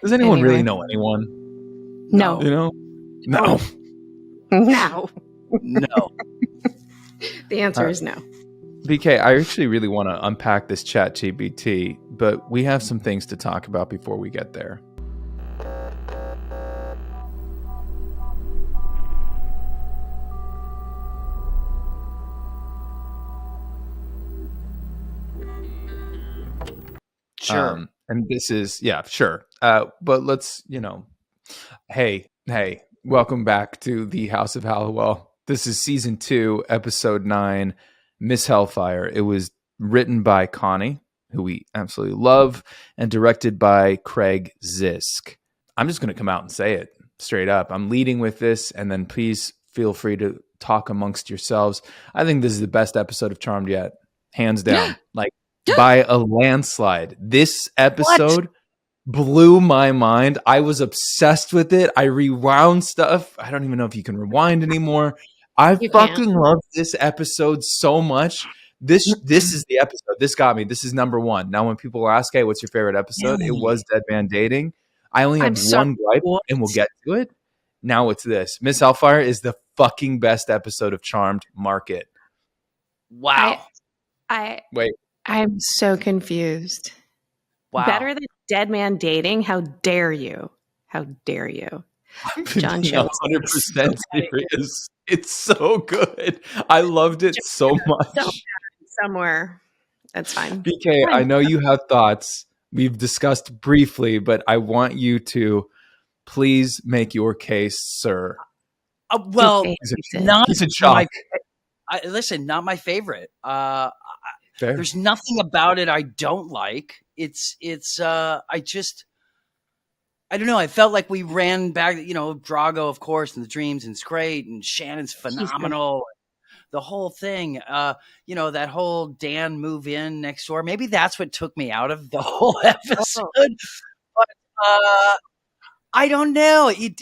Does anyone really know anyone? No. You know? No. No. No. The answer is no. BK, I actually really want to unpack this chat GPT, but we have some things to talk about before we get there. Sure. And this is, yeah, sure. But let's, hey, welcome back to the House of Halliwell. This is season 2, episode 9, Miss Hellfire. It was written by Connie, who we absolutely love, and directed by Craig Zisk. I'm just going to come out and say it straight up. I'm leading with this, and then please feel free to talk amongst yourselves. I think this is the best episode of Charmed yet, hands down. Like, by a landslide. This episode blew my mind. I was obsessed with it. I rewound stuff. I don't even know if you can rewind anymore. I fucking love this episode so much. This is the episode. This got me. This is number 1. Now, when people ask, "Hey, what's your favorite episode?" It was Dead Man Dating. I only have one gripe, and we'll get to it. Now it's this. Miss Hellfire is the fucking best episode of Charmed. Mark it. Wow. Wait. I'm so confused. Wow. Better than Dead Man Dating? How dare you? How dare you? John Schultz. 100% serious. It's so good. I loved it so much. Somewhere. That's fine. BK, I know you have thoughts. We've discussed briefly, but I want you to please make your case, sir. Well, not he's in shock. Listen, not my favorite. Fair. There's nothing about it I don't like. I don't know. I felt like we ran back, Drago, of course, and the dreams, and it's great. And Shannon's phenomenal. The whole thing, that whole Dan move in next door. Maybe that's what took me out of the whole episode. But I don't know. It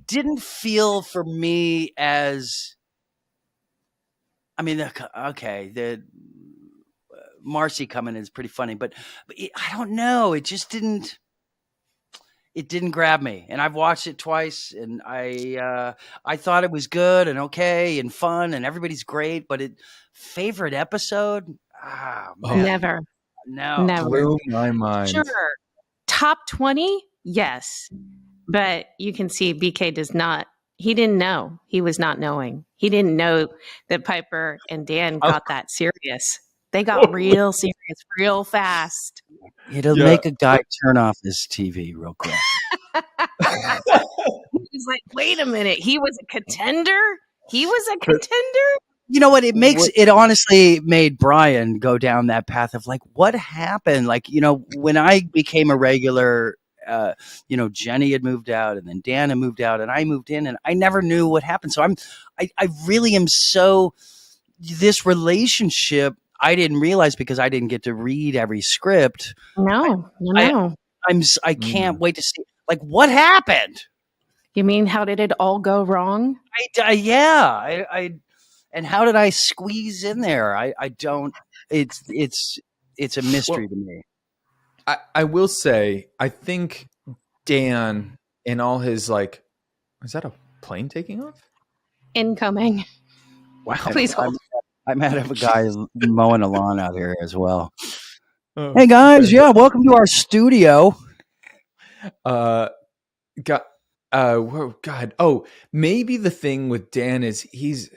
didn't feel for me as, okay, the Marcy coming is pretty funny, but I don't know. It just didn't. It didn't grab me, and I've watched it twice, and I thought it was good and okay and fun, and everybody's great. But favorite episode? Never. No, never. Blew my mind. Sure, top 20, yes, but you can see BK does not. He didn't know. He was not knowing. He didn't know that Piper and Dan got that serious. They got real serious real fast. It'll make a guy turn off his TV real quick. He's like, wait a minute. He was a contender? He was a contender? You know what? It honestly made Brian go down that path of like, what happened? Like, when I became a regular, Jenny had moved out, and then Dan had moved out, and I moved in, and I never knew what happened. So I really am this relationship, I didn't realize because I didn't get to read every script. No. I can't wait to see, like, what happened. You mean, how did it all go wrong? And how did I squeeze in there? I don't. It's a mystery to me. I will say, I think Dan, in all his is that a plane taking off? Incoming. Wow. Please hold. I might have a guy mowing a lawn out here as well. Hey guys, welcome to our studio. God. Oh, maybe the thing with Dan is he's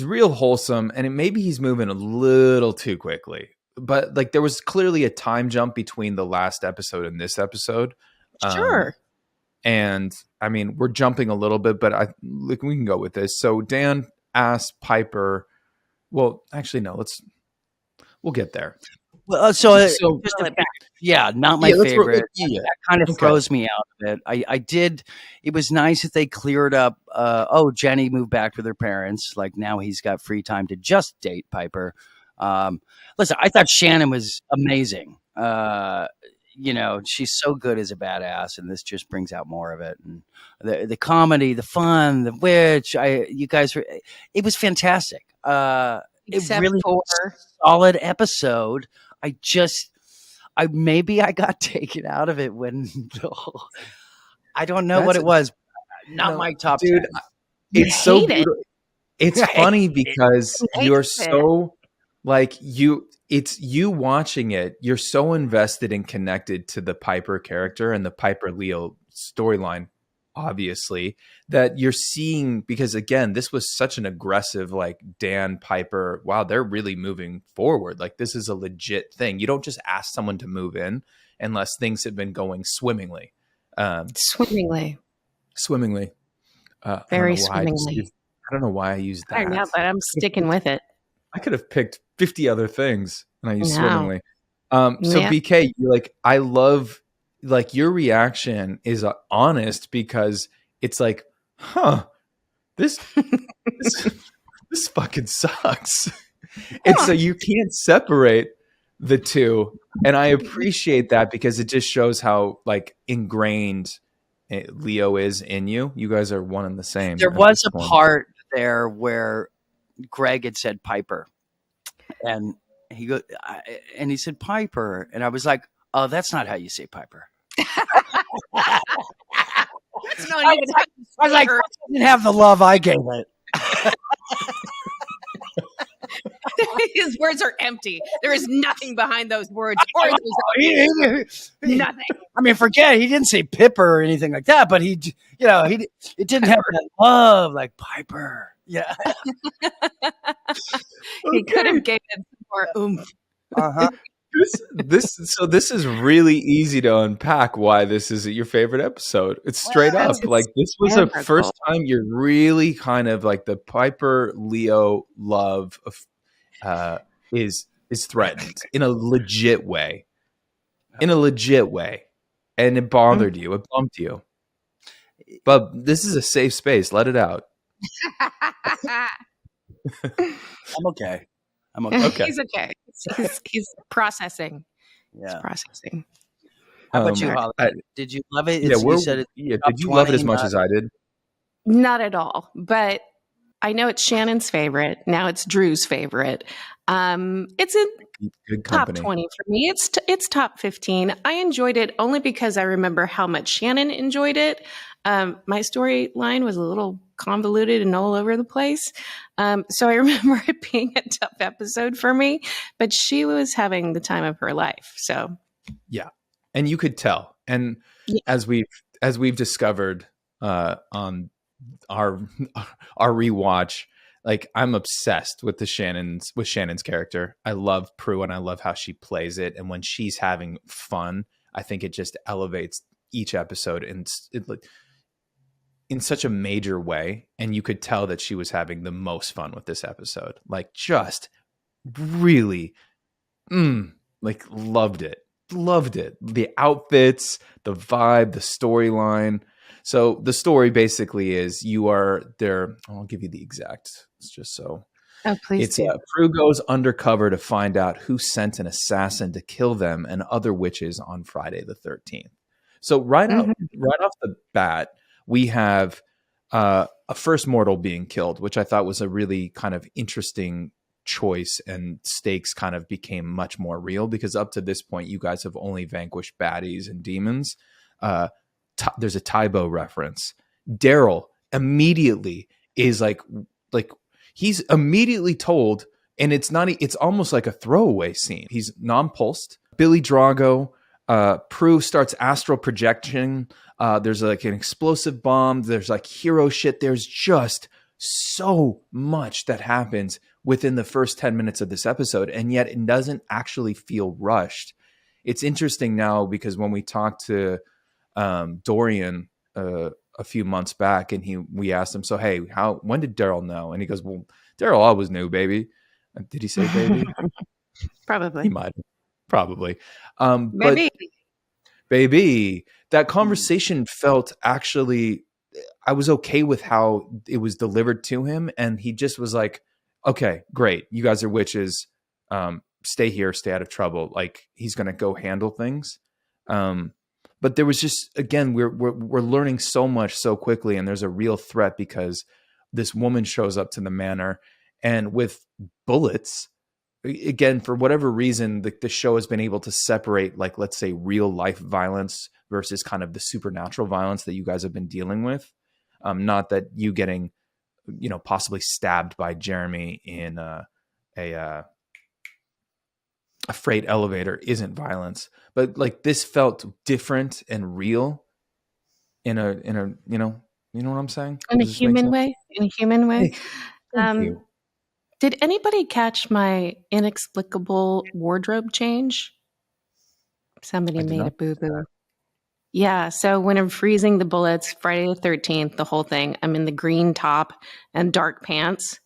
real wholesome, and maybe he's moving a little too quickly. But there was clearly a time jump between the last episode and this episode. Sure. And I mean, we're jumping a little bit, but we can go with this. So Dan asked Piper. Well, actually, no. We'll get there. Well, not my favorite. That kind of throws me out of it. I did. It was nice that they cleared up. Jenny moved back with her parents. Like, now he's got free time to just date Piper. Listen, I thought Shannon was amazing. She's so good as a badass, and this just brings out more of it. And the comedy, the fun, the witch. It was Except it really was a solid episode. maybe I got taken out of it when I don't know what That's it was. Not no, my top dude. 10. You It's so hate it. brutal. It's I funny hate it. because You you're hate it. so like it's you watching it. You're so invested and connected to the Piper character and the Piper Leo storyline, obviously, that you're seeing because again, this was such an aggressive like Dan Piper. Wow, they're really moving forward. Like this is a legit thing. You don't just ask someone to move in unless things have been going swimmingly. Swimmingly. Swimmingly. Very I don't know why swimmingly. I don't know why I used I know, that. but I'm sticking with it. I could have picked 50 other things and I used No. swimmingly. So Yeah. BK, you're like, I love like your reaction is honest because it's like, huh, this this fucking sucks. And so you can't separate the two. And I appreciate that because it just shows how like ingrained Leo is in you. You guys are one and the same. There at was this a point. part there where Greg had said Piper, and he said Piper, and I was like, oh, that's not how you say Piper. That's not even how you I was like, say her. that didn't have the love I gave it. His words are empty. There is nothing behind those words. Or those nothing. I mean, forget he didn't say Pipper or anything like that, but it didn't have that love like Piper. Yeah. He could have given some more oomph. Uh-huh. This is really easy to unpack why this is your favorite episode. It's straight up It's like this was the hysterical. first time you're really kind of like the Piper Leo love of, is threatened in a legit way, and it bothered you, it bumped you. But this is a safe space. Let it out. I'm okay. Okay. He's okay. He's processing. Yeah. He's processing. How about you, Um, Holly? I- Did you love it? Yeah, You said it. did you love it as 20, much as I did? Not at all. But I know it's Shannon's favorite. Now it's Drew's favorite. It's in Good top company. 20 for me. It's top 15. I enjoyed it only because I remember how much Shannon enjoyed it. My storyline was a little convoluted and all over the place. So I remember it being a tough episode for me, but she was having the time of her life. So Yeah, and you could tell. And Yeah. as we've discovered on our rewatch, like I'm obsessed with Shannon's character. I love Prue and I love how she plays it. And when she's having fun, I think it just elevates each episode in such a major way. And you could tell that she was having the most fun with this episode. Like just really, like loved it. The outfits, the vibe, the storyline. So the story basically is you are there. I'll give you the exact. It's just so. oh, please It's do. Prue goes undercover to find out who sent an assassin to kill them and other witches on Friday the 13th. So right off the bat, we have a first mortal being killed, which I thought was a really kind of interesting choice, and stakes kind of became much more real because up to this point, you guys have only vanquished baddies and demons. There's a Tybo reference. Daryl immediately is like he's immediately told, and it's almost like a throwaway scene. He's non-pulsed. Billy Drago, Prue starts astral projection. There's like an explosive bomb. There's like hero shit. There's just so much that happens within the first 10 minutes of this episode, and yet it doesn't actually feel rushed. It's interesting now because when we talked to Dorian a few months back, and we asked him, so hey, when did Daryl know? And he goes, well, Daryl always knew, baby. Did he say baby? Probably. He might have. Probably. Maybe. But baby, that conversation felt actually, I was okay with how it was delivered to him. And he just was like, okay, great. You guys are witches. Stay here, stay out of trouble. Like he's going to go handle things. But there was just, again, we're learning so much so quickly, and there's a real threat because this woman shows up to the manor and with bullets again, for whatever reason, the show has been able to separate, like, let's say, real life violence versus kind of the supernatural violence that you guys have been dealing with. Not that you getting, possibly stabbed by Jeremy in a freight elevator isn't violence, but like this felt different and real in a you know what I'm saying? In a Does this make human sense? way. In a human way. Hey, thank you. Did anybody catch my inexplicable wardrobe change? Somebody I did made a not. boo-boo. Yeah, so when I'm freezing the bullets, Friday the 13th, the whole thing, I'm in the green top and dark pants.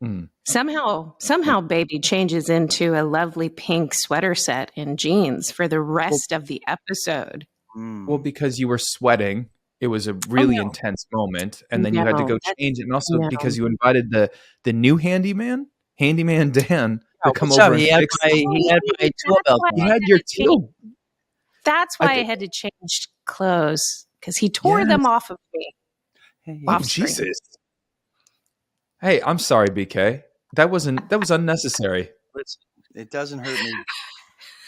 Mm. Somehow baby changes into a lovely pink sweater set and jeans for the rest of the episode. Well, because you were sweating, it was a really intense moment, and then you had to go change it, and also because you invited the new handyman Dan, to come over and fix. He had my tool belt. You had your tool. That's why I had to change clothes, because he tore them off of me. Oh, Jesus. Hey, I'm sorry, BK. That was unnecessary. Listen, it doesn't hurt me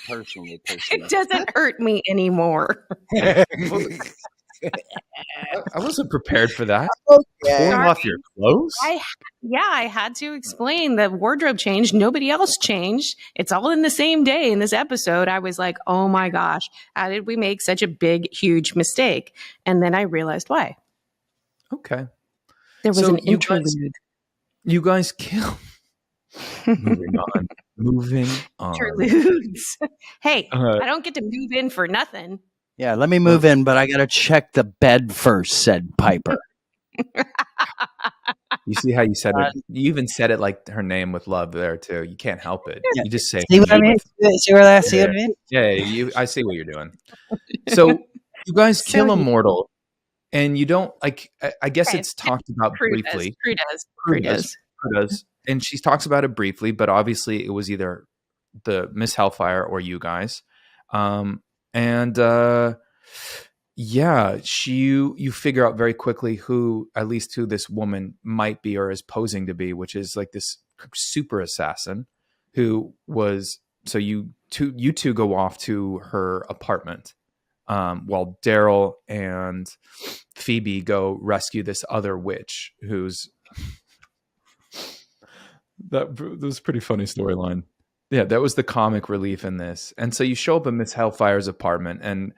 personally. It doesn't hurt me anymore. I wasn't prepared for that. Okay. Pulling off your clothes? I had to explain the wardrobe change. Nobody else changed. It's all in the same day in this episode. I was like, oh my gosh, how did we make such a big, huge mistake? And then I realized why. Okay. There was an interlude. You guys kill. Moving on. Interludes. Hey, I don't get to move in for nothing. Yeah, let me move in, but I got to check the bed first, said Piper. You see how you said it? You even said it like her name with love there, too. You can't help it. Yeah. You just say See what I mean? See what I mean? Yeah, I see what you're doing. So you guys kill a mortal, and you don't, like, I guess it's talked about briefly. Prue does. And she talks about it briefly, but obviously it was either the Miss Hellfire or you guys. You figure out very quickly who this woman might be or is posing to be, which is like this super assassin who was. So you two go off to her apartment, while Daryl and Phoebe go rescue this other witch who's. That was a pretty funny storyline. Yeah, that was the comic relief in this. And so you show up at Miss Hellfire's apartment, and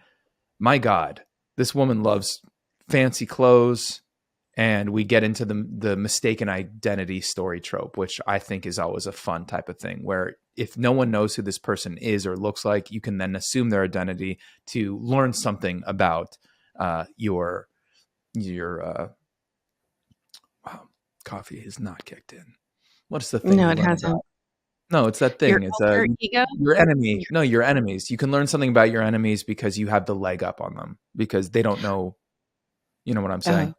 my God, this woman loves fancy clothes, and we get into the mistaken identity story trope, which I think is always a fun type of thing, where if no one knows who this person is or looks like, you can then assume their identity to learn something about your wow, coffee has not kicked in. What's the thing? No, it hasn't. About? No, it's that thing. It's ego? Your enemy. No, your enemies. You can learn something about your enemies because you have the leg up on them because they don't know. You know what I'm saying?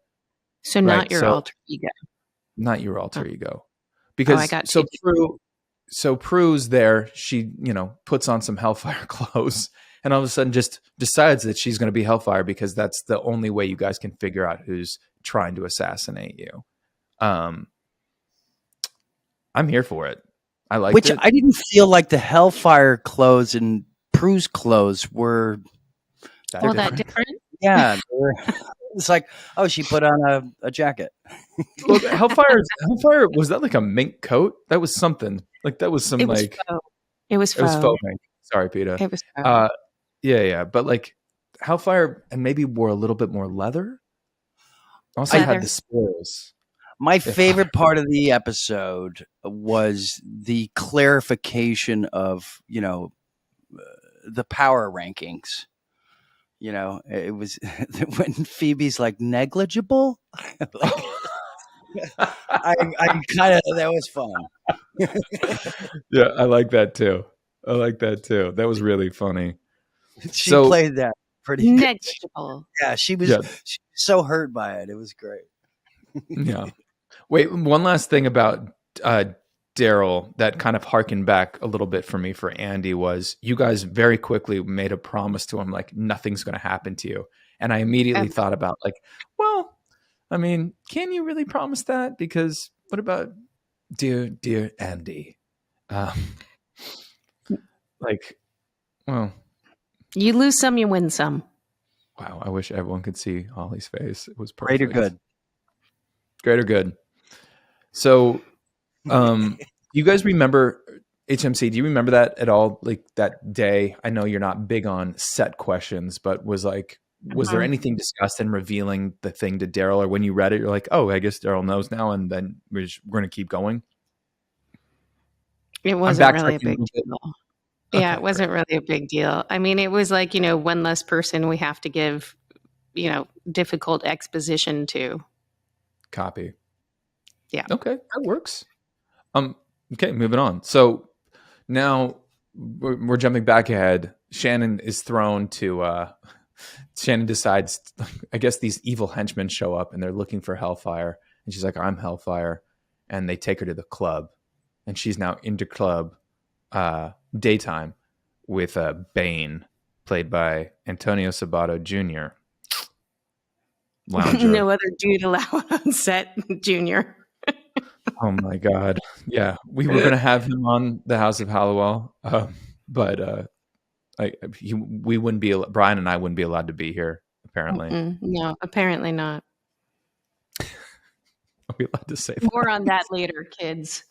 So not your alter ego. Not your alter ego. Because Prue's there. She, puts on some Hellfire clothes and all of a sudden just decides that she's going to be Hellfire because that's the only way you guys can figure out who's trying to assassinate you. I'm here for it. I like it. I didn't feel like the Hellfire clothes and Prue's clothes were that different. Yeah, it's like, oh, she put on a jacket. Well, Hellfire was that like a mink coat? That was something. Like that was some It was faux mink. Sorry, Peter. It was faux. Yeah, but like Hellfire and maybe wore a little bit more leather. Also had the spoils. My favorite part of the episode was the clarification of, the power rankings. It was when Phoebe's like negligible. I kind of, that was fun. Yeah, I like that too. That was really funny. She played that pretty negligible. Good. Yeah, she was so hurt by it. It was great. Yeah. Wait, one last thing about Daryl that kind of harkened back a little bit for me for Andy was you guys very quickly made a promise to him, like nothing's going to happen to you. And I immediately thought about like, well, I mean, can you really promise that? Because what about dear Andy? Like, well, You lose some, you win some. wow, I wish everyone could see Holly's face. It was Great perfect. or good? Great or good. So, you guys remember HMC? Do you remember that at all? Like that day? I know you're not big on set questions, but was there anything discussed in revealing the thing to Daryl, or when you read it, you're like, oh, I guess Daryl knows now, and then we're going to keep going? It wasn't really a big deal. Yeah, it wasn't really a big deal. I mean, it was like, one less person we have to give, difficult exposition to. Copy. Yeah. Okay, that works. Okay, moving on. So now we're jumping back ahead. Shannon is thrown to. Shannon decides, I guess these evil henchmen show up and they're looking for Hellfire, and she's like, "I'm Hellfire," and they take her to the club, and she's now into club daytime with Bane, played by Antonio Sabato Jr. Lounger. No other dude allowed on set, Junior. Oh my God. Yeah. We were going to have him on the House of Halliwell. But we wouldn't be, Brian and I wouldn't be allowed to be here, apparently. No, apparently not. Are we allowed to say that? More on that later, kids.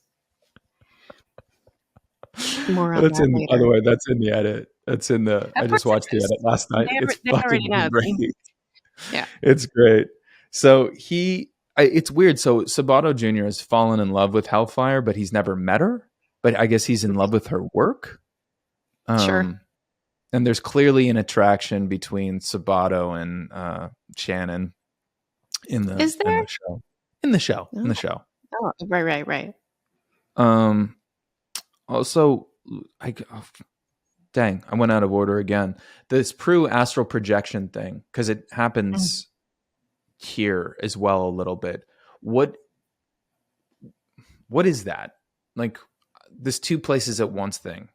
More on that's that in, later. By the way, that's in the edit. That's in the, I just watched the edit last night. It's fucking great. Yeah. It's great. So it's weird. So Sabato Jr. has fallen in love with Hellfire, but he's never met her. But I guess he's in love with her work. Sure. And there's clearly an attraction between Sabato and Shannon in the show. In the show. Oh, right. Also, dang, I went out of order again. This Prue astral projection thing, because it happens here as well a little bit. What is that? Like this two places at once thing.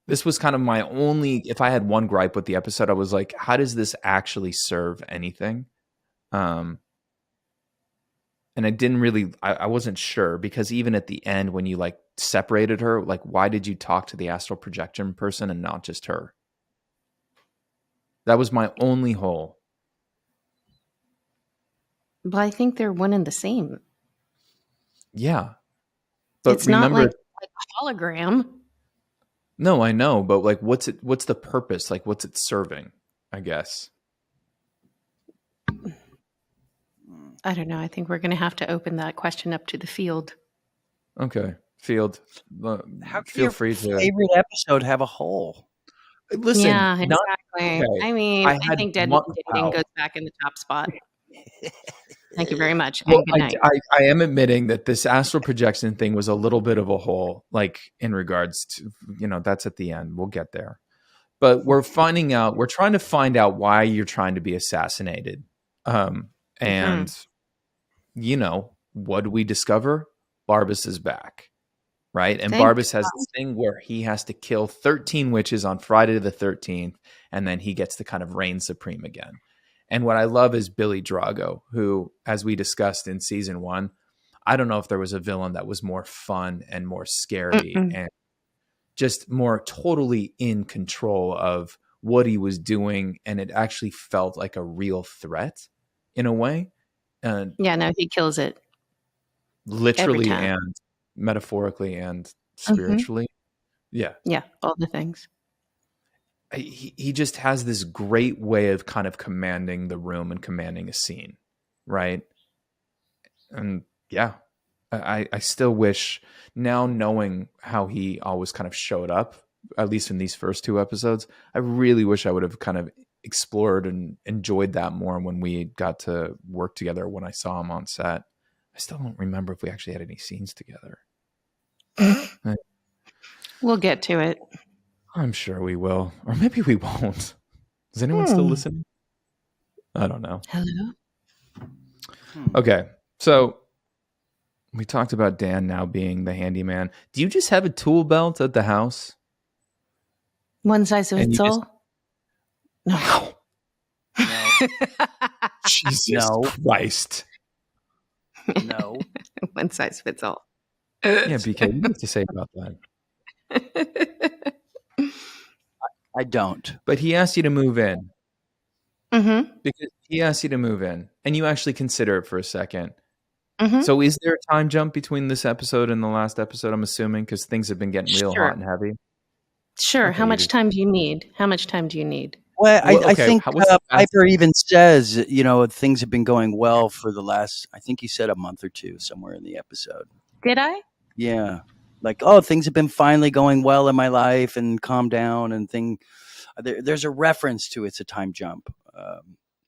This was kind of my only, if I had one gripe with the episode, I was like, how does this actually serve anything? And I didn't really, I wasn't sure, because even at the end when you like separated her, like why did you talk to the astral projection person and not just her? That was my only hole. But I think they're one and the same. Yeah. But it's not like a hologram. No, I know, but like what's the purpose? Like what's it serving, I guess? I don't know. I think we're going to have to open that question up to the field. Okay. Field. How can feel free to favorite episode have a hole? Listen. Yeah, exactly. Okay. I mean, I think Dead Man Dating goes back in the top spot. Thank you very much. Well, good night. I am admitting that this astral projection thing was a little bit of a hole, like in regards to, that's at the end. We'll get there. But we're trying to find out why you're trying to be assassinated. And, what do we discover? Barbas is back, right? And Barbas has this thing where he has to kill 13 witches on Friday the 13th, and then he gets to kind of reign supreme again. And what I love is Billy Drago, who, as we discussed in season 1, I don't know if there was a villain that was more fun and more scary and just more totally in control of what he was doing. And it actually felt like a real threat in a way. And he kills it. Literally and metaphorically and spiritually. Yeah. Yeah, all the things. He just has this great way of kind of commanding the room and commanding a scene, right? And I still wish, now knowing how he always kind of showed up, at least in these first 2 episodes, I really wish I would have kind of explored and enjoyed that more when we got to work together, when I saw him on set. I still don't remember if we actually had any scenes together. We'll get to it. I'm sure we will. Or maybe we won't. Is anyone still listening? I don't know. Hello? Okay. So we talked about Dan now being the handyman. Do you just have a tool belt at the house? One size fits all? No. Jesus Christ. No. One size fits all. Yeah, BK, what do you have to say about that? I don't. But he asked you to move in. Mm-hmm. Because he asked you to move in, and you actually consider it for a second. Mm-hmm. So is there a time jump between this episode and the last episode, I'm assuming, because things have been getting real Sure. hot and heavy? Sure. Okay, How you much do. time do you need? How much time do you need? Well, Well, I okay, think what's the fastest? Piper even says, things have been going well for the last, I think he said a month or two somewhere in the episode. Did I? Yeah. Like, things have been finally going well in my life and calm down and there's a reference to it's a time jump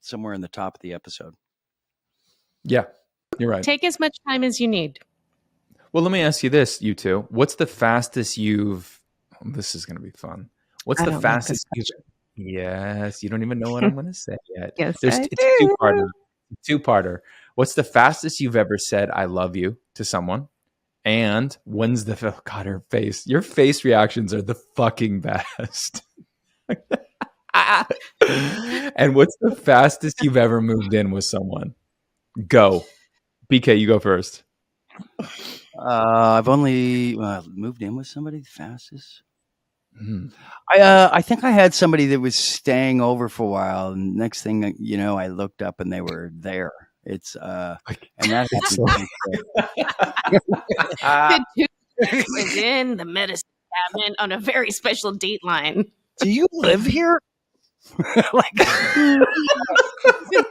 somewhere in the top of the episode. Yeah, you're right. Take as much time as you need. Well, let me ask you this, you two. What's the fastest you've... This is going to be fun. What's I the don't like fastest you've... Yes, you don't even know what I'm going to say yet. Yes, It's I a do. two-parter. What's the fastest you've ever said "I love you" to someone? And when's the... Oh, God, her face. Your face reactions are the fucking best. And what's the fastest you've ever moved in with someone? Go. BK, you go first. I've only moved in with somebody the fastest. Mm. I think I had somebody that was staying over for a while, and next thing I looked up and they were there. It's and that The dude was in the medicine cabinet on a very special dateline. Do you live here? Like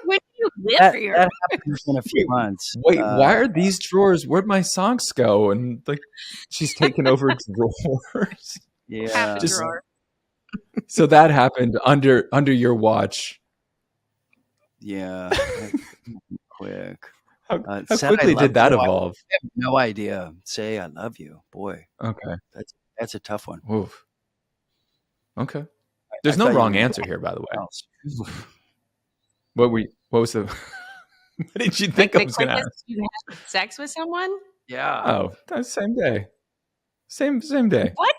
When do you live here? that happens in a few months. Wait, why are these drawers? Where'd my socks go? And like, she's taking over drawers. Yeah. Half a drawer. So that happened under your watch. Yeah. Quick. How said quickly I did that love you. evolve? I have no idea. Say I love you, boy. Okay. That's a tough one. Oof. Okay. There's I no thought you wrong were answer here, by the way. else. What was the? What did you think I was going to ask? You had sex with someone? Yeah. Oh, that's same day. Same day. What?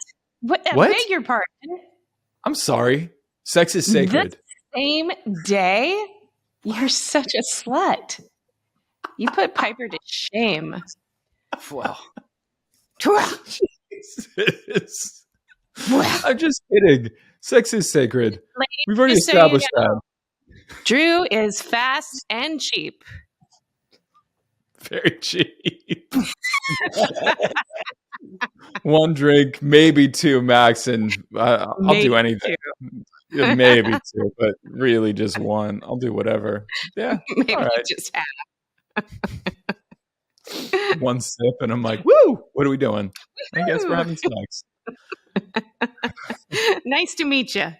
I What? beg your pardon. I'm sorry. Sex is sacred. Same day? You're such a slut. You put Piper to shame. Well, Jesus. I'm just kidding. Sex is sacred. Ladies, We've already just so you established know, that. Drew is fast and cheap. Very cheap. One drink, maybe two max, and I'll do anything. Yeah, maybe two, but really just one. I'll do whatever. Yeah. Maybe all right. just have. One sip, and I'm like, woo, what are we doing? I guess we're having sex. Nice to meet you.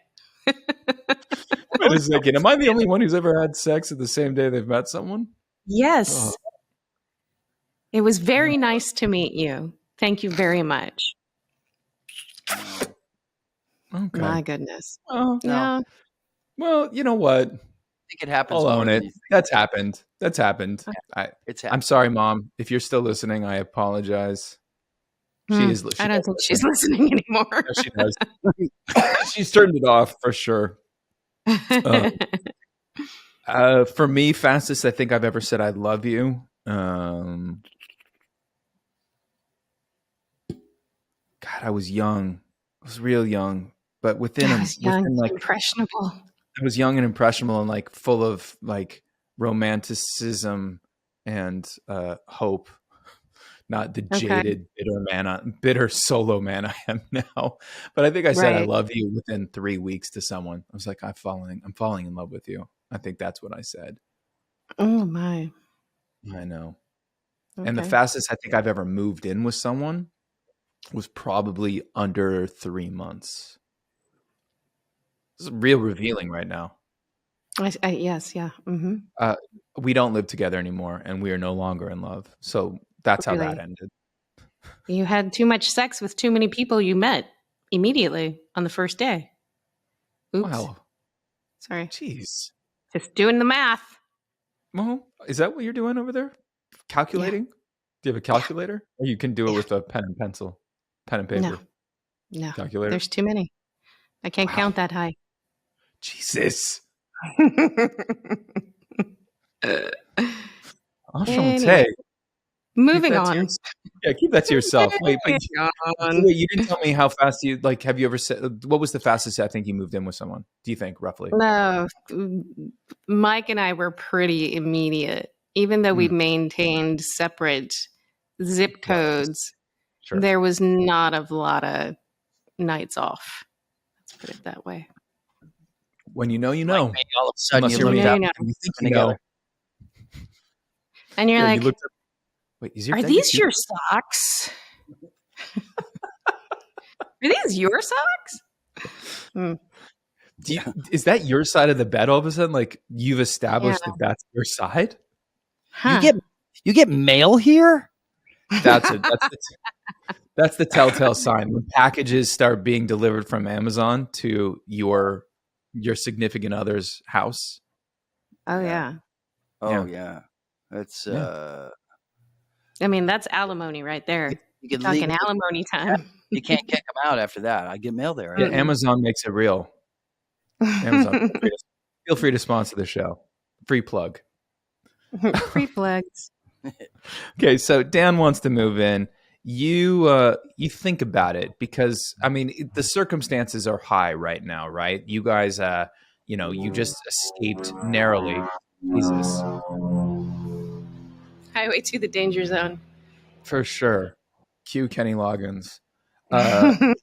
Wait a second. Am I the only one who's ever had sex at the same day they've met someone? Yes. Oh. It was very nice to meet you. Thank you very much. Okay. My goodness. Oh, Yeah. well, you know what? I think it happens. I'll more own than it. you think. That's happened. It's happened. It's I'm sorry, Mom. If you're still listening, I apologize. She is. I don't think she's listening anymore. No, she does. She's turned it off for sure. For me, fastest I think I've ever said I love you. God, I was young. I was real young, but within like impressionable. I was young and impressionable and like full of like romanticism and hope. Not the jaded, bitter solo man I am now. But I think I said I love you within 3 weeks to someone. I was like, I'm falling in love with you. I think that's what I said. Oh my. I know. Okay. And the fastest I think I've ever moved in with someone was probably under 3 months. This is real revealing right now. Yes, yeah. Mm-hmm. We don't live together anymore, and we are no longer in love. So that's how that ended. You had too much sex with too many people you met immediately on the first day. Oops. Wow. Sorry. Jeez. Just doing the math. Well, is that what you're doing over there? Calculating? Yeah. Do you have a calculator? Or you can do it with a pen and pencil, pen and paper? No. Calculator? There's too many. I can't count that high. Jesus. Anyway, moving on. Yeah, keep that to yourself. Wait, but John. wait, you didn't tell me how fast you like. Have you ever said what was the fastest I think you moved in with someone? Do you think roughly? No, Mike and I were pretty immediate, even though we maintained separate zip codes. Sure. There was not a lot of nights off. Let's put it that way. When you know, you know. Like maybe all of a sudden Unless you you're looked me. up You know. You think you together. know. And you're Yeah, like, you looked up, wait, is your are dad these your your socks? Are these your socks? Is that your side of the bed all of a sudden? Like you've established Yeah. that that's your side? Huh. You get mail here? That's the telltale sign when packages start being delivered from Amazon to your significant other's house. Oh, yeah. Oh yeah. That's I mean, that's alimony right there. you You're can talking legally, alimony time. you can't kick them out after that. I get mail there. Yeah, Right? Amazon makes it real. Amazon, feel free to sponsor the show. Free plug. Free plugs. Okay, so Dan wants to move in. You think about it because I mean the circumstances are high right now, right? You guys, you just escaped narrowly. Jesus, Highway to the danger zone. for sure. Cue Kenny Loggins. I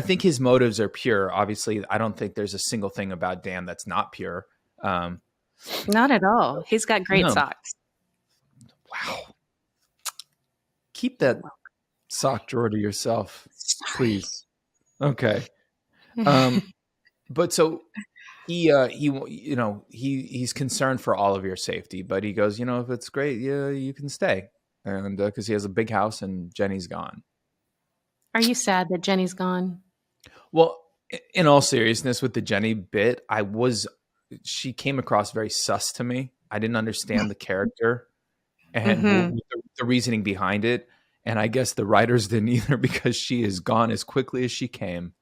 think his motives are pure. Obviously, I don't think there's a single thing about Dan that's not pure. Not at all. He's got great No. socks. Wow. Keep that sock drawer to yourself, please. Okay. But so he's concerned for all of your safety, but he goes, if it's great, yeah, you can stay. And because he has a big house and Jenny's gone. Are you sad that Jenny's gone? Well, in all seriousness, with the Jenny bit, she came across very sus to me. I didn't understand the character and the reasoning behind it. And I guess the writers didn't either because she is gone as quickly as she came.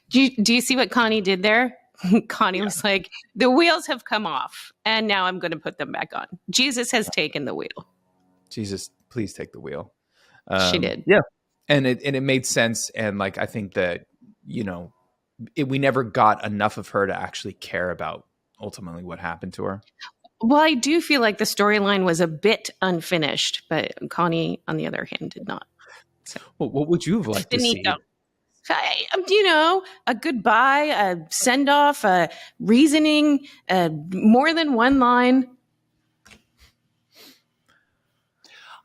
Do you see what Connie did there? Connie was like, the wheels have come off and now I'm going to put them back on. Jesus has taken the wheel. Jesus, please take the wheel. She did. Yeah. And it made sense. And like, I think that, we never got enough of her to actually care about ultimately what happened to her. Well, I do feel like the storyline was a bit unfinished, but Connie, on the other hand, did not. So. Well, what would you have liked to see? A goodbye, a send off, a reasoning, more than one line.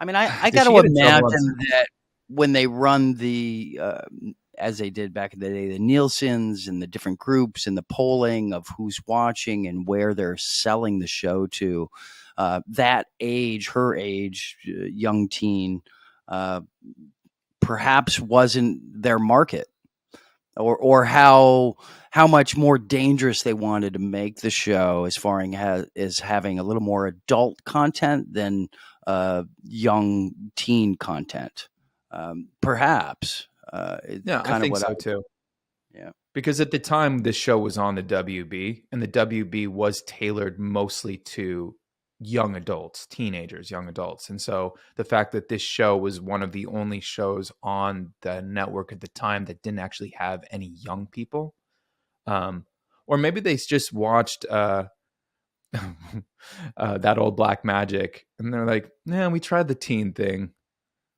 I mean, I got to imagine that when they run the, as they did back in the day, the Nielsen's and the different groups and the polling of who's watching and where they're selling the show to, that age, her age, young teen, perhaps wasn't their market, or how much more dangerous they wanted to make the show as far as having a little more adult content than young teen content. Perhaps. Yeah, I think so too. Yeah. Because at the time this show was on the WB, and the WB was tailored mostly to young adults, teenagers, young adults. And so the fact that this show was one of the only shows on the network at the time that didn't actually have any young people, or maybe they just watched that old Black Magic and they're like, "Nah, we tried the teen thing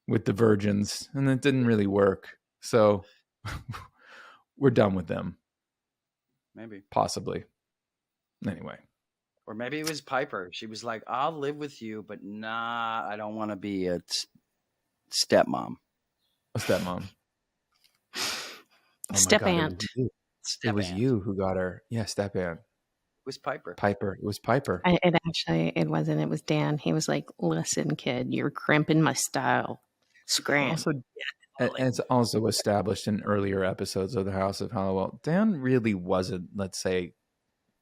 with the virgins and it didn't really work. So we're done with them." Maybe. Possibly. Anyway. Or maybe it was Piper. She was like, "I'll live with you, but nah, I don't want to be a stepmom." A stepmom. Step aunt. It was you who got her. Yeah, step aunt. It was Piper. It was Piper. It wasn't. It was Dan. He was like, "Listen, kid, you're crimping my style." Scram. And it's also established in earlier episodes of the House of Halliwell. Dan really wasn't, let's say,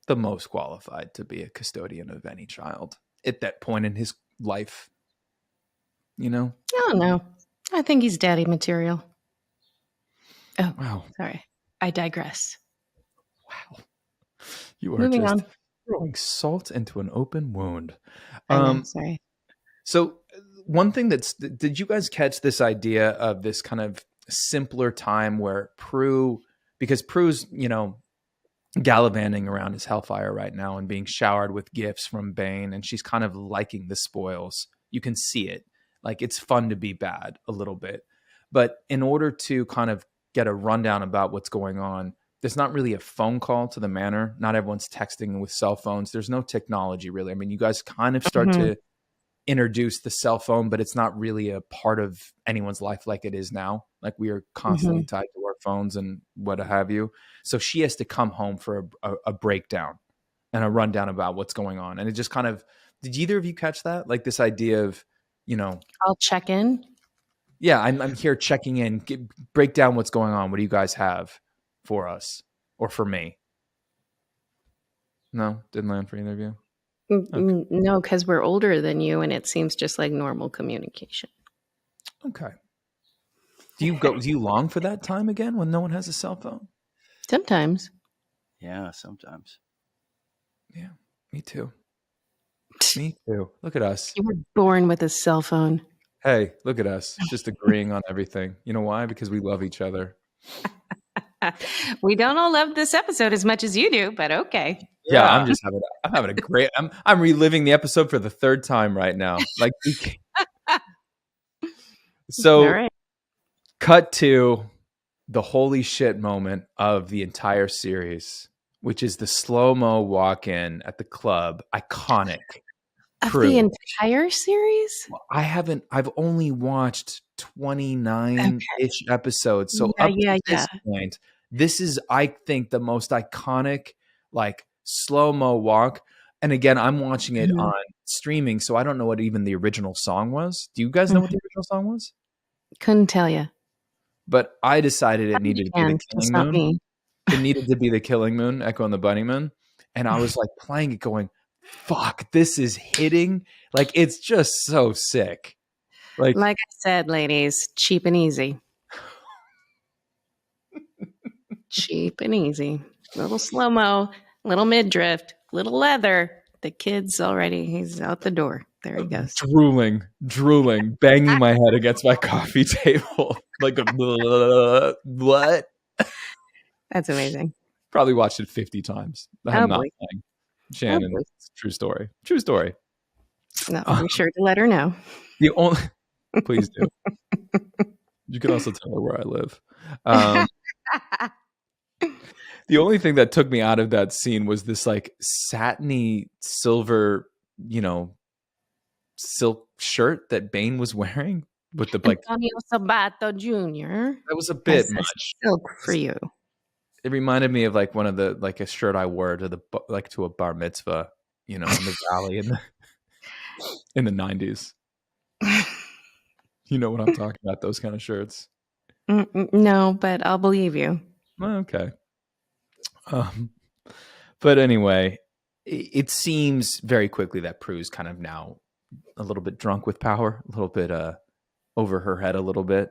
the most qualified to be a custodian of any child at that point in his life. I don't know. I think he's daddy material. Oh, wow. Sorry. I digress. Wow. You are Moving just on. throwing salt into an open wound. I know, sorry. So one thing did you guys catch this idea of this kind of simpler time where because Prue's, gallivanting around his Hellfire right now and being showered with gifts from Bane, and she's kind of liking the spoils. You can see it. Like, it's fun to be bad a little bit. But in order to kind of get a rundown about what's going on, there's not really a phone call to the manor. Not everyone's texting with cell phones. There's no technology, really. I mean, you guys kind of start to introduce the cell phone, but it's not really a part of anyone's life like it is now. Like, we are constantly tied to our phones and what have you. So she has to come home for a breakdown and a rundown about what's going on. And it just kind of, did either of you catch that? Like, this idea of, I'll check in. Yeah, I'm here checking in, break down what's going on. What do you guys have for us or for me? No, didn't land for either of you. Okay. No, because we're older than you, and it seems just like normal communication. Okay. Do you long for that time again when no one has a cell phone? Sometimes. Yeah, sometimes. Yeah, me too. Me too. Look at us. You were born with a cell phone. Hey, look at us. Just agreeing on everything. You know why? Because we love each other. We don't all love this episode as much as you do, but okay. Yeah, I'm having a great. I'm reliving the episode for the third time right now. Like, so, All right. Cut to the holy shit moment of the entire series, which is the slow-mo walk-in at the club. Iconic. Of the entire series? I've only watched 29-ish episodes. So up to this point, this is, I think, the most iconic, like, slow-mo walk. And again, I'm watching it on streaming, so I don't know what even the original song was. Do you guys know what the original song was? Couldn't tell you. But I decided it needed to be the Killing Moon. It needed to be the Killing Moon, Echo and the Bunnymen. And I was like playing it going, fuck, this is hitting. Like, it's just so sick. Like I said, ladies, cheap and easy. Cheap and easy. Little slow-mo, little mid-drift, little leather. The kid's he's out the door. There he goes. Drooling, banging my head against my coffee table. Like, what? That's amazing. Probably watched it 50 times. I'm not lying. Shannon, it's true story. True story. No, be sure to let her know. Please do. You can also tell her where I live. The only thing that took me out of that scene was this like satiny silver, silk shirt that Bane was wearing with the like Antonio Sabato Jr. That was a bit much. Silk for you. It reminded me of like one of the like a shirt I wore to a bar mitzvah, in the valley in the 90s. You know what I'm talking about? Those kind of shirts. No, but I'll believe you. Okay. But anyway, it seems very quickly that Prue's kind of now a little bit drunk with power, a little bit over her head a little bit,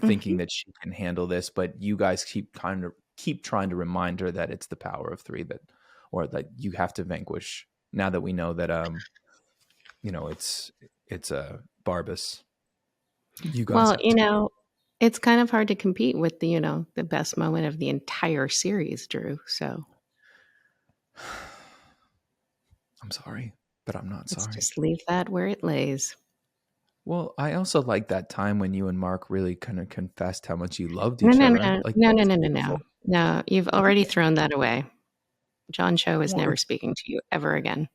thinking that she can handle this. But you guys keep trying to remind her that it's the power of three that you have to vanquish. Now that we know that it's Barbas. You guys. Well, it's kind of hard to compete with the best moment of the entire series, Drew. So I'm sorry, but I'm not sorry. Just leave that where it lays. Well, I also like that time when you and Mark really kind of confessed how much you loved each other. No, you've already thrown that away. John Cho is never speaking to you ever again.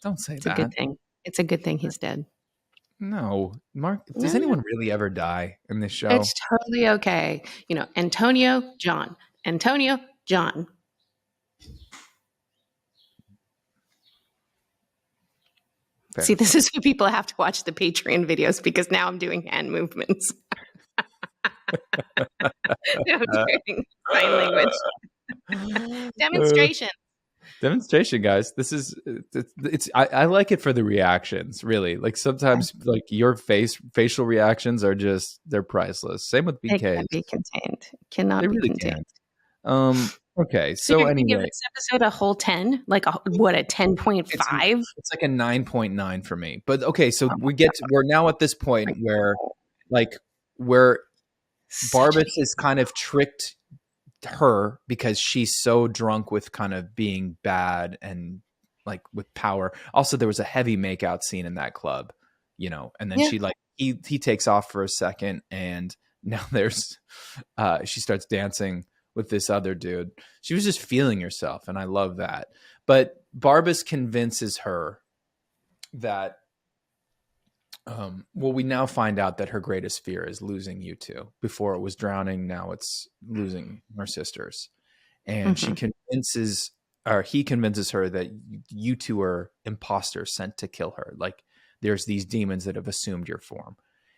Don't say that. It's a good thing. It's a good thing he's dead. No, Mark, does anyone really ever die in this show? It's totally okay. Antonio, John. Antonio, John. Fair. See, this is why people have to watch the Patreon videos, because now I'm doing hand movements. I'm doing sign language. Demonstration, guys. This is I like it for the reactions, really. Like sometimes like your facial reactions are just, they're priceless. Same with BK. It can't be contained. Cannot be contained. Okay, So so you're gonna give anyway, this episode a whole 10? Like a 10.5? it's like a 9.9 for me. But okay, so we're now at this point where like where Such Barbas is kind of tricked her because she's so drunk with kind of being bad and like with power. Also, there was a heavy makeout scene in that club, and then Yeah. she like he takes off for a second, and now there's she starts dancing with this other dude. She was just feeling herself, and I love that. But Barbas convinces her that well, we now find out that her greatest fear is losing you two. Before it was drowning, now it's losing her sisters. And he convinces her that you two are imposters sent to kill her. Like there's these demons that have assumed your form.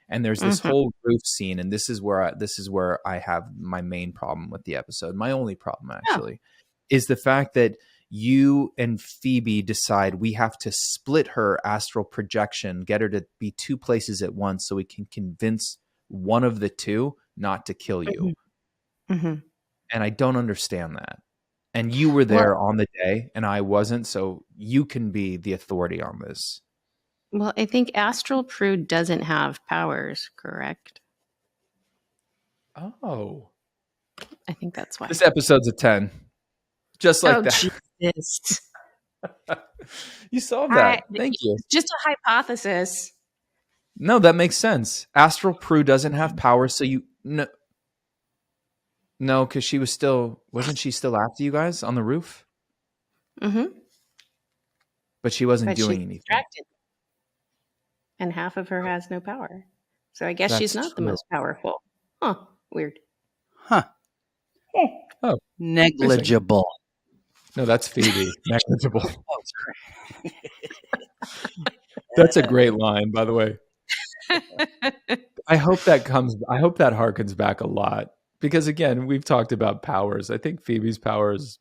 And there's this whole roof scene, and this is where I have my main problem with the episode. My only problem actually is the fact that you and Phoebe decide we have to split her astral projection, get her to be two places at once so we can convince one of the two not to kill you. Mm-hmm. And I don't understand that. And you were there on the day and I wasn't, so you can be the authority on this. Well, I think Astral Prude doesn't have powers, correct? Oh. I think that's why. This episode's a 10. Just like that. Jesus. You solved that. Thank you. Just a hypothesis. No, that makes sense. Astral Prue doesn't have powers, so no, because wasn't she still after you guys on the roof? Mm-hmm. But she wasn't doing anything. Distracted. And half of her has no power. So I guess she's not the most powerful. Huh. Weird. Huh. Oh. Negligible. No, that's Phoebe. Negligible. That's a great line, by the way. I hope that harkens back a lot. Because again, we've talked about powers. I think Phoebe's power is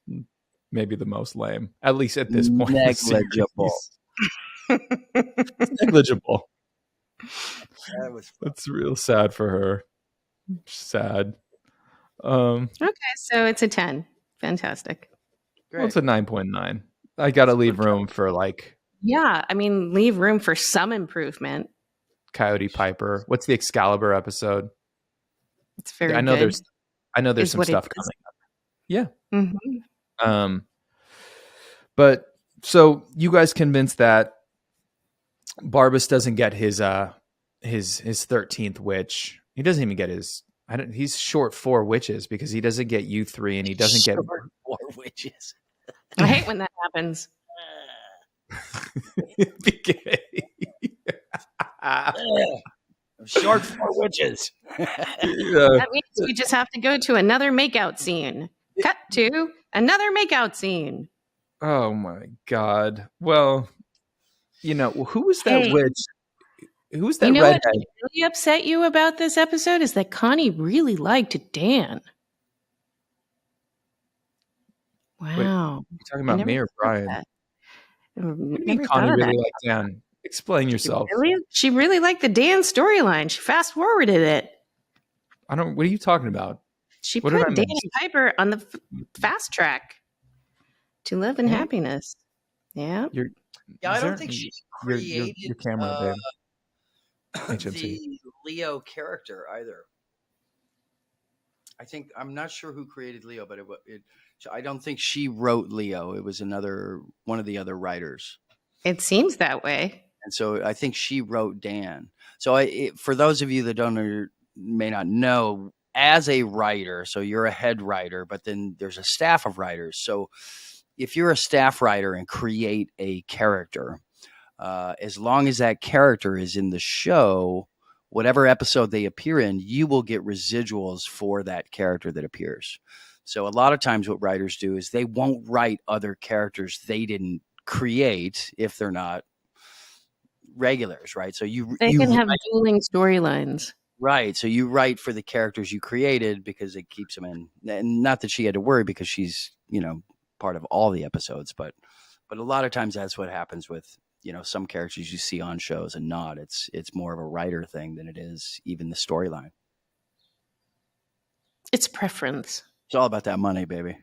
maybe the most lame, at least at this point. Negligible. It's negligible. That's real sad for her. Sad. Okay, so it's a 10. Fantastic. Well, it's a 9.9. I got to leave room for leave room for some improvement. Coyote Piper. What's the Excalibur episode? It's very good. I know there's some stuff coming up. Yeah. Mm-hmm. But so you guys convinced that Barbas doesn't get his 13th witch. He doesn't even get he's short 4 witches because he doesn't get you 3 and he doesn't get 4 witches. I hate when that happens. Short 4 witches. That means we just have to go to another makeout scene. Cut to another makeout scene. Oh my God. Well, who was that witch? Who was that redhead? What really upset you about this episode is that Connie really liked Dan. Wow. Wait, you talking about me or Brian? Never Connie really liked Dan. Explain yourself. She really liked the Dan storyline. She fast forwarded it. What are you talking about? She put Dan and Piper on the fast track to love and happiness. Yeah. I don't think she created your camera, babe. the Leo character either. I'm not sure who created Leo, but I don't think she wrote Leo. It was one of the other writers. It seems that way. And so I think she wrote Dan. So for those of you that may not know, as a writer, so you're a head writer, but then there's a staff of writers. So if you're a staff writer and create a character, as long as that character is in the show, whatever episode they appear in, you will get residuals for that character that appears. So a lot of times what writers do is they won't write other characters they didn't create if they're not regulars, right? So they can have dueling storylines. Right. So you write for the characters you created because it keeps them in. And not that she had to worry because she's, part of all the episodes, but a lot of times that's what happens with, some characters you see on shows and not. It's more of a writer thing than it is even the storyline. It's preference. It's all about that money, baby.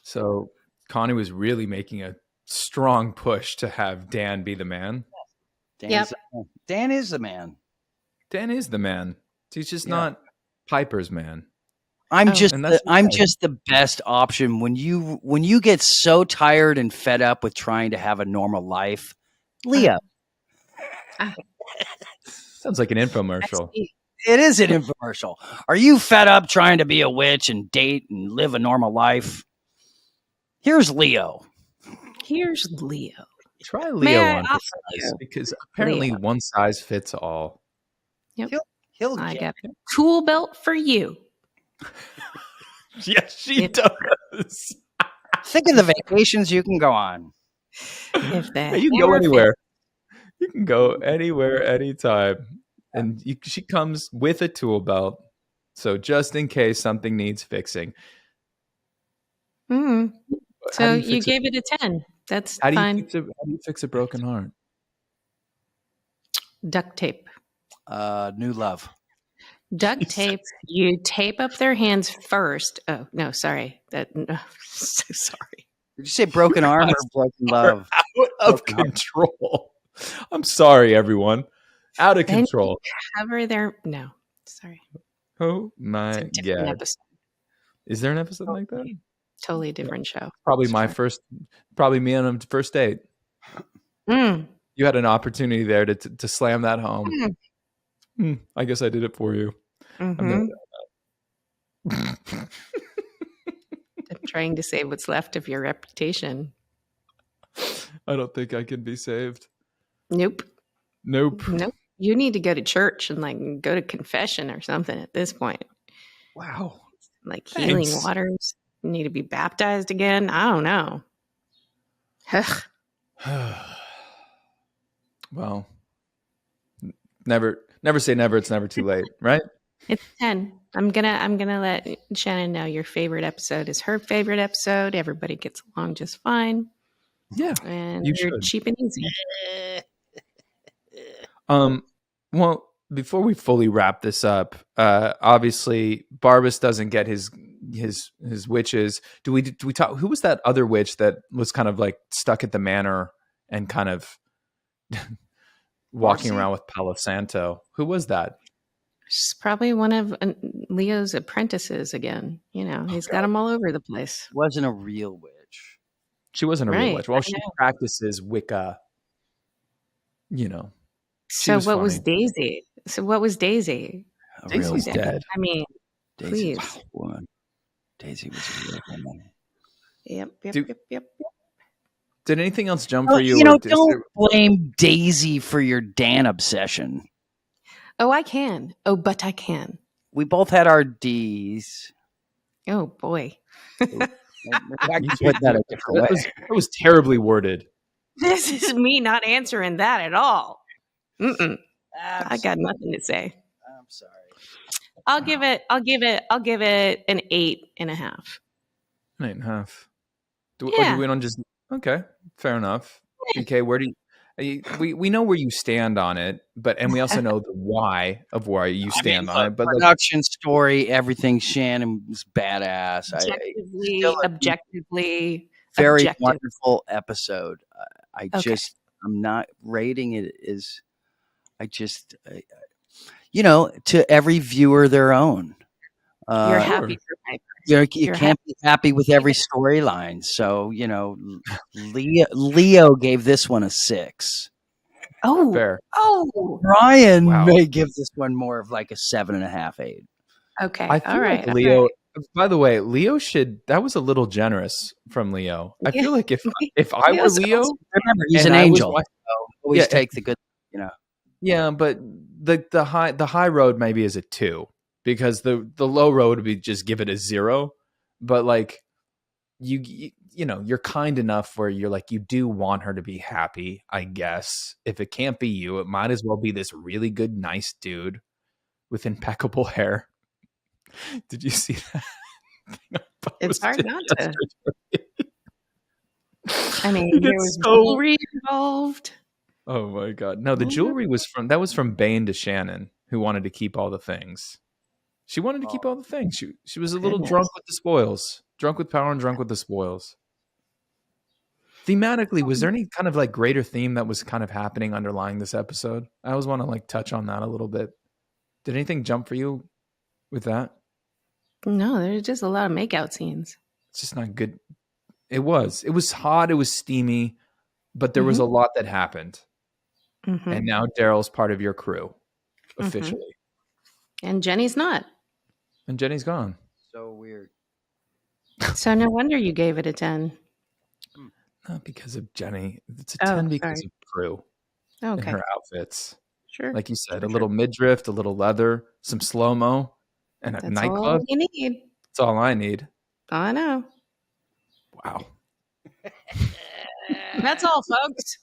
So Connie was really making a strong push to have Dan be the man. Dan is the man. Dan is the man. He's just not Piper's man. I'm just the best option when you get so tired and fed up with trying to have a normal life. Leo. Sounds like an infomercial. It is an infomercial. Are you fed up trying to be a witch and date and live a normal life? Here's Leo. Try Leo on for size, because apparently one size fits all. Yep. I got a tool belt for you. Yes, she does. Think of the vacations you can go on. If that you can go anywhere. You can go anywhere, anytime. And she comes with a tool belt. So just in case something needs fixing. Mm. So you gave it a 10. That's fine. How do you fix a broken heart? Duct tape. New love. Duct tape. You tape up their hands first. Oh, no, sorry. So sorry. Did you say broken arm or broken love? Out of control. I'm sorry, everyone. Out of control. Cover their... No, sorry. Oh, my God. Is there an episode like that? Totally different show. Probably me on a first date. Mm. You had an opportunity there to slam that home. I guess I did it for you. Mm-hmm. I'm trying to save what's left of your reputation. I don't think I can be saved. Nope. You need to go to church and go to confession or something at this point. Wow. Healing waters. You need to be baptized again. I don't know. Well, never say never. It's never too late, right? It's 10. I'm gonna let Shannon know your favorite episode is her favorite episode. Everybody gets along just fine. Yeah, and you're cheap and easy. Well, before we fully wrap this up, obviously Barbas doesn't get his witches. Do we talk? Who was that other witch that was kind of stuck at the manor and kind of walking around with Palo Santo? Who was that? She's probably one of Leo's apprentices again. He's got them all over the place. Wasn't a real witch. She wasn't a real witch. Well, she practices Wicca. So what was Daisy? Daisy's dead. I mean, Daisy please. Daisy was a real woman. Yep. Did anything else jump for you? Don't blame Daisy for your Dan obsession. Oh, I can. Oh, but I can. We both had our D's. Oh, boy. That was terribly worded. This is me not answering that at all. I got nothing to say. I'm sorry. I'll give it an 8.5. 8.5. Do we don't just okay? Fair enough. Okay, where do you? We know where you stand on it, and we also know the why of why you stand on it. But production story, everything. Shannon was badass. Objectively, very wonderful episode. I'm not rating it as. To every viewer their own. You're happy for Piper. You can't be happy with every storyline. So, Leo gave this one a 6. Oh, fair. Oh, Ryan may give this one more of a 7.5, 8. Okay. All right. Leo. By the way, Leo that was a little generous from Leo. I feel like if I were Leo, remember he's an angel. Always take the good, Yeah, but the high road maybe is a 2. Because the low road would be just give it a 0, but you're kind enough where you're you do want her to be happy. I guess if it can't be you, it might as well be this really good, nice dude with impeccable hair. Did you see that? It's hard not to. I mean, there was jewelry involved. Oh my God! No, the jewelry was from Bane to Shannon, who wanted to keep all the things. She wanted to keep all the things. She was a little Goodness. drunk with the spoils. Drunk with power and drunk with the spoils. Thematically, was there any kind of like greater theme that was kind of happening underlying this episode? I always want to like touch on that a little bit. Did anything jump for you with that? No, there's just a lot of makeout scenes. It's just not good. It was hot. It was steamy, but there was a lot that happened. Mm-hmm. And now Daryl's part of your crew officially. And Jenny's not. And Jenny's gone. So weird. So no wonder you gave it a 10. Not because of Jenny. It's a 10 because of crew and her outfits. Sure. Like you said, a little midriff, a little leather, some slow-mo, and a nightclub. All you need. That's all I need. I know. Wow. That's all, folks.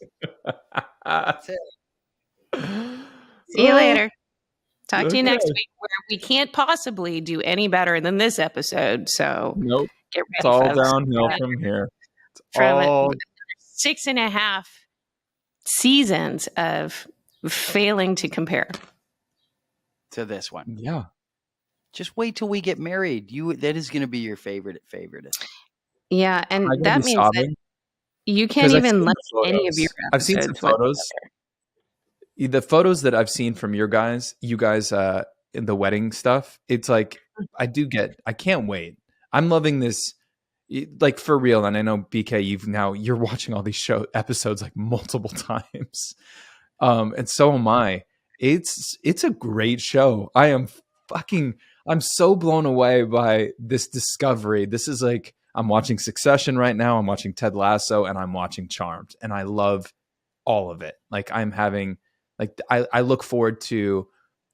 That's it. See you later. Talk to you next week, where we can't possibly do any better than this episode. So nope. Get ready, it's all folks. downhill from here. From all... 6.5 seasons of failing to compare to this one. Yeah. Just wait till we get married. That is going to be your favorite. Yeah, and that means that you can't even like any of your episodes. I've seen some photos. The photos that I've seen from you guys in the wedding stuff, it's like I can't wait. I'm loving this, like, for real. And I know, BK, you're watching all these episodes like multiple times. And so am I. It's a great show. I'm so blown away by this discovery. This is like, I'm watching Succession right now. I'm watching Ted Lasso, and I'm watching Charmed, and I love all of it. Like, I'm having, like, I look forward to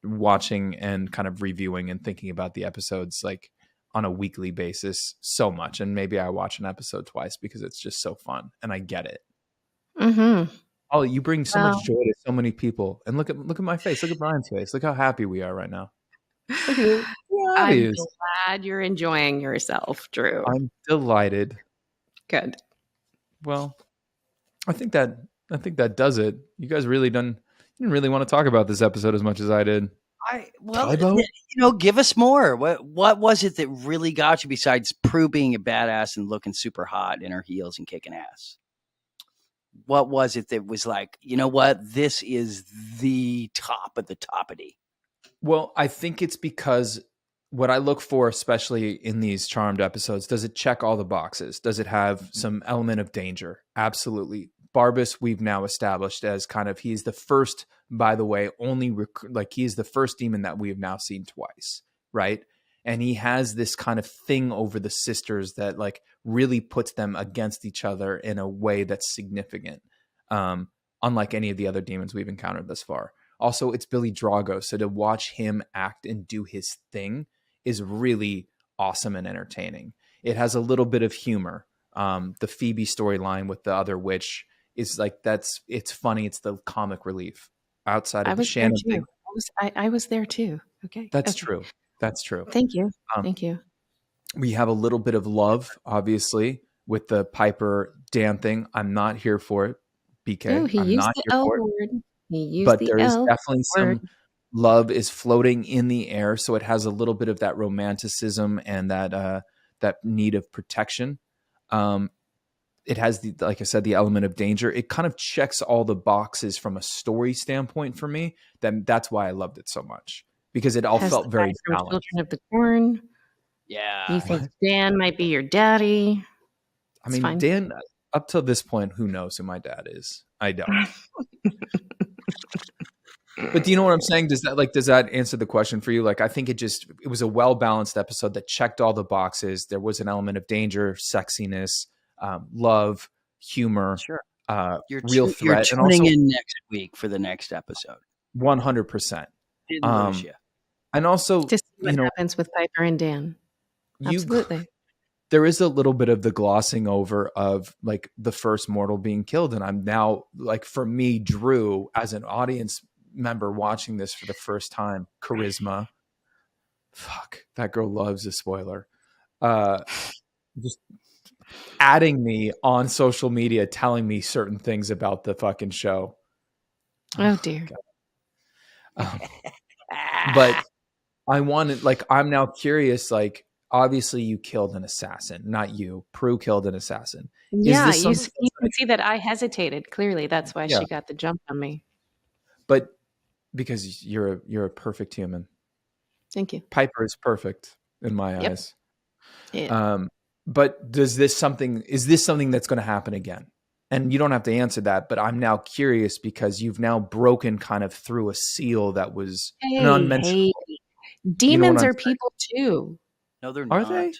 watching and kind of reviewing and thinking about the episodes like on a weekly basis so much. And maybe I watch an episode twice because it's just so fun and I get it. Mm-hmm. Ollie, you bring so much joy to so many people. And look at my face. Look at Brian's face. Look how happy we are right now. Look at it. I'm glad you're enjoying yourself, Drew. I'm delighted. Good. Well, I think that does it. You guys didn't really want to talk about this episode as much as I did. Give us more. What was it that really got you besides Prue being a badass and looking super hot in her heels and kicking ass? What was it that was like, you know what? This is the top of the toppity. Well, I think it's because what I look for, especially in these Charmed episodes, does it check all the boxes? Does it have some element of danger? Absolutely. Barbas, we've now established as kind of, he's the first, by the way, he's the first demon that we have now seen twice, right? And he has this kind of thing over the sisters that like really puts them against each other in a way that's significant, unlike any of the other demons we've encountered thus far. Also, it's Billy Drago, so to watch him act and do his thing is really awesome and entertaining. It has a little bit of humor. The Phoebe storyline with the other witch is like, it's funny. It's the comic relief outside of the Shannon thing. I was there too. Okay. That's true. That's true. Thank you. Thank you. We have a little bit of love, obviously, with the Piper Dan thing. I'm not here for it, BK. He I'm used not the here L for it. word. He used But the there is L definitely word. some love is floating in the air. So it has a little bit of that romanticism and that need of protection. It has, like I said, the element of danger. It kind of checks all the boxes from a story standpoint for me. That's why I loved it so much, because it all felt very balanced. Children of the Corn. Yeah. You think Dan might be your daddy? I mean, fine. Dan, up till this point, who knows who my dad is? I don't. But do you know what I'm saying? Does that answer the question for you? Like, I think it was a well-balanced episode that checked all the boxes. There was an element of danger, sexiness, love, humor, sure. Real threat. You're tuning in next week for the next episode. 100%. Didn't lose you. And also, just what happens with Piper and Dan. Absolutely. There is a little bit of the glossing over of like the first mortal being killed. And I'm now, like, for me, Drew, as an audience member watching this for the first time, charisma. Fuck, that girl loves a spoiler. Just adding me on social media, telling me certain things about the fucking show. Oh dear. But I wanted, like, I'm now curious, like, obviously you killed an assassin, not you. Prue killed an assassin. Is Yeah, this you something can see that I hesitated. Clearly, that's why yeah, she got the jump on me. but because you're a perfect human. Thank you. Piper is perfect in my Yep. eyes. Yeah. But is this something that's going to happen again? And you don't have to answer that, but I'm now curious because you've now broken kind of through a seal that was an unmentionable. Hey, You know what demons I'm are saying? people too. No, they're Are not. they?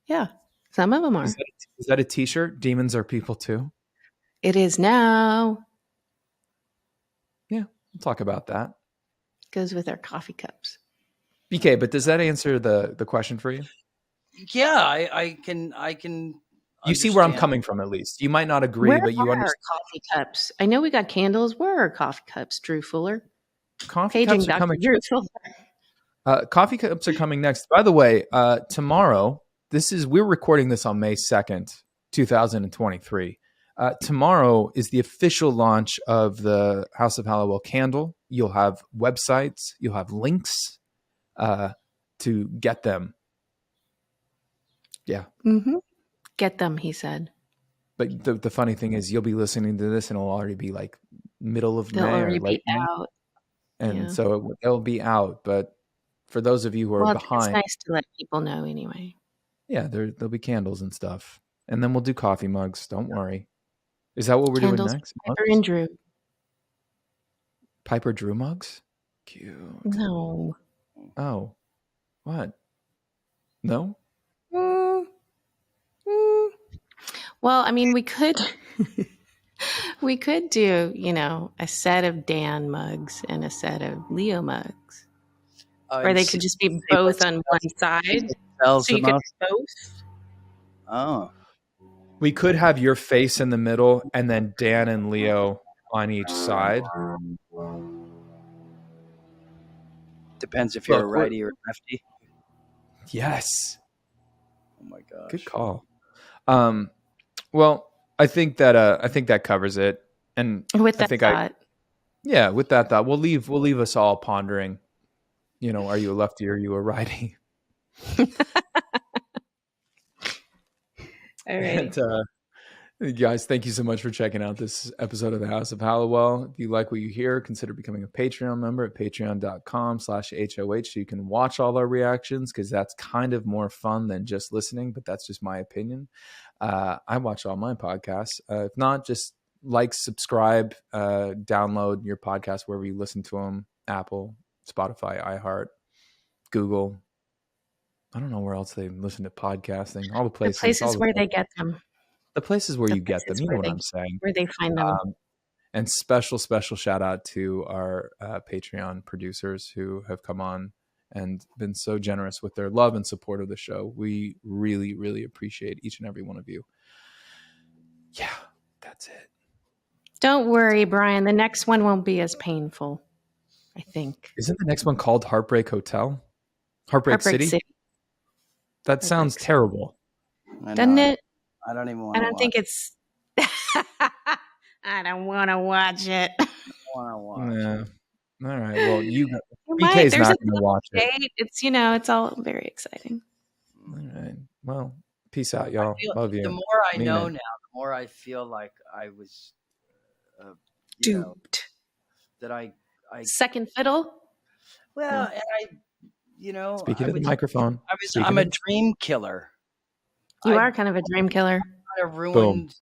Yeah, some of them are. Is that a t-shirt? Demons are people too? It is now. Yeah, we'll talk about that. Goes with our coffee cups. BK, but does that answer the question for you? Yeah, I can. You see where I'm understand. coming from, at least. You might not agree, Where but you are our understand. coffee cups? I know we got candles. Where are our coffee cups, Drew Fuller? Coffee Paging cups are Dr. coming. Drew Fuller. Coffee cups are coming next. By the way, tomorrow, we're recording this on May 2nd, 2023. Tomorrow is the official launch of the House of Halliwell candle. You'll have websites, you'll have links to get them. Yeah. Mm-hmm. Get them, he said. But the funny thing is, you'll be listening to this and it'll already be like middle of They'll May or already late be May. out. And Yeah. so it'll be out. But for those of you who are Well, behind, it's nice to let people know anyway. yeah, there'll be candles and stuff. And then we'll do coffee mugs. Don't worry. Is that what we're Candles, doing next? Piper Mugs? and Drew. Piper Drew mugs? Cute. No. Oh, what? No? Mm, mm. Well, I mean, we could we could do, a set of Dan mugs and a set of Leo mugs. Or they could just be both on one side. Sells So the you could most. both. Oh, We could have your face in the middle and then Dan and Leo on each side. depends if you're a Look, righty or a lefty. yes. Oh my gosh. Good call. Well, I think that covers it. And With I that think thought. with that thought, we'll leave us all pondering, are you a lefty or are you a righty? All right. And guys, thank you so much for checking out this episode of the House of Halliwell. If you like what you hear, consider becoming a Patreon member at patreon.com/HOH so you can watch all our reactions, because that's kind of more fun than just listening, but that's just my opinion. I watch all my podcasts. If not, just like, subscribe, download your podcast wherever you listen to them: Apple, Spotify, iHeart, Google. I don't know where else they listen to podcasting. All the places. The places where they get them. The places where you get them. You know what I'm saying. Where they find them. And special shout out to our Patreon producers who have come on and been so generous with their love and support of the show. We really, really appreciate each and every one of you. Yeah, that's it. Don't worry, Brian. The next one won't be as painful, I think. Isn't the next one called Heartbreak Hotel? Heartbreak City? That sounds terrible. Doesn't it? I don't even want to I don't think it's... I don't want to watch it. Yeah. All right. Well, BK's not going to watch it. It's all very exciting. All right. Well, peace out, y'all. Love you. The more I know now, the more I feel like I was duped. That I second fiddle. Well, and speaking to the microphone. I'm a dream killer. You are kind of a dream killer. I ruined